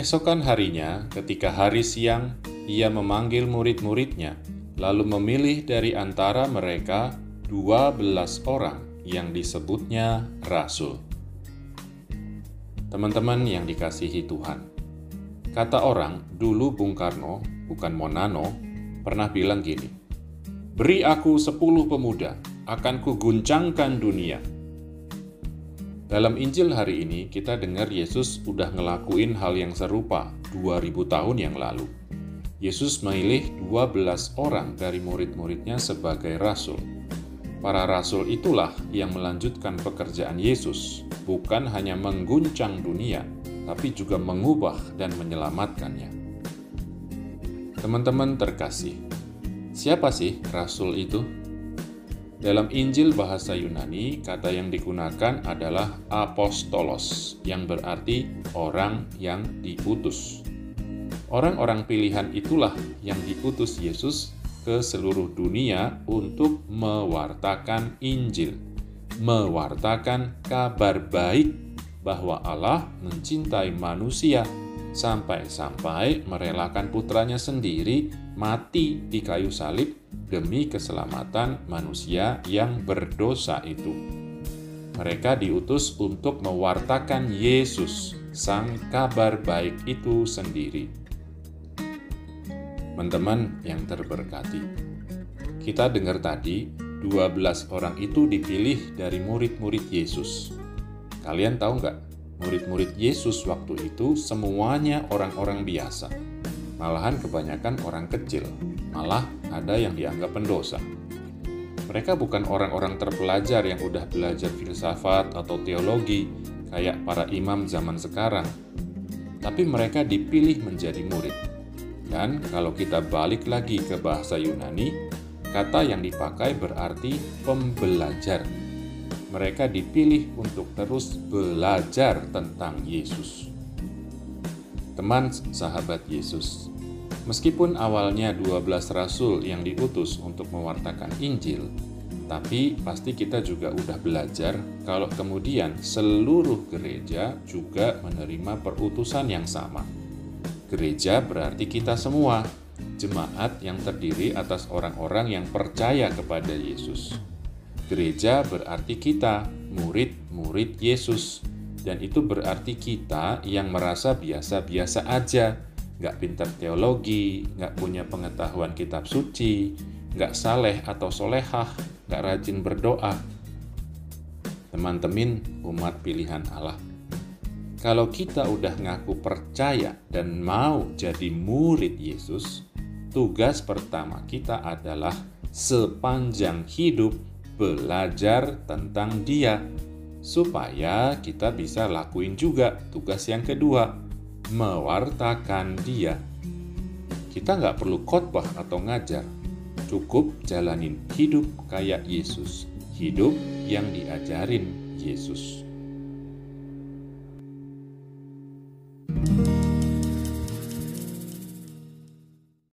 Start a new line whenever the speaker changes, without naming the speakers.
Keesokan harinya, ketika hari siang, ia memanggil murid-muridnya, lalu memilih dari antara mereka 12 orang yang disebutnya rasul. Teman-teman yang dikasihi Tuhan, kata orang, dulu Bung Karno, bukan Monano, pernah bilang gini, "Beri aku 10 pemuda, akan kuguncangkan dunia." Dalam Injil hari ini, kita dengar Yesus udah ngelakuin hal yang serupa 2000 tahun yang lalu. Yesus memilih 12 orang dari murid-muridnya sebagai rasul. Para rasul itulah yang melanjutkan pekerjaan Yesus, bukan hanya mengguncang dunia, tapi juga mengubah dan menyelamatkannya. Teman-teman terkasih, siapa sih rasul itu? Dalam Injil bahasa Yunani, kata yang digunakan adalah apostolos, yang berarti orang yang diutus. Orang-orang pilihan itulah yang diutus Yesus ke seluruh dunia untuk mewartakan Injil, mewartakan kabar baik bahwa Allah mencintai manusia sampai-sampai merelakan putranya sendiri mati di kayu salib demi keselamatan manusia yang berdosa itu. Mereka diutus untuk mewartakan Yesus, sang kabar baik itu sendiri. Teman-teman yang terberkati, kita dengar tadi 12 orang itu dipilih dari murid-murid Yesus. Kalian tahu nggak? Murid-murid Yesus waktu itu semuanya orang-orang biasa. Malahan kebanyakan orang kecil, malah ada yang dianggap pendosa. Mereka bukan orang-orang terpelajar yang udah belajar filsafat atau teologi kayak para imam zaman sekarang. Tapi mereka dipilih menjadi murid. Dan kalau kita balik lagi ke bahasa Yunani, kata yang dipakai berarti pembelajar. Mereka dipilih untuk terus belajar tentang Yesus. Teman sahabat Yesus, meskipun awalnya 12 rasul yang diutus untuk mewartakan Injil, tapi pasti kita juga udah belajar kalau kemudian seluruh gereja juga menerima perutusan yang sama. Gereja berarti kita semua, jemaat yang terdiri atas orang-orang yang percaya kepada Yesus. Gereja berarti kita, murid-murid Yesus. Dan itu berarti kita yang merasa biasa-biasa aja, nggak pintar teologi, nggak punya pengetahuan kitab suci, nggak saleh atau solehah, nggak rajin berdoa. Teman-teman umat pilihan Allah, kalau kita udah ngaku percaya dan mau jadi murid Yesus, tugas pertama kita adalah sepanjang hidup belajar tentang Dia, supaya kita bisa lakuin juga tugas yang kedua, mewartakan Dia. Kita nggak perlu khotbah atau ngajar, cukup jalanin hidup kayak Yesus, hidup yang diajarin Yesus.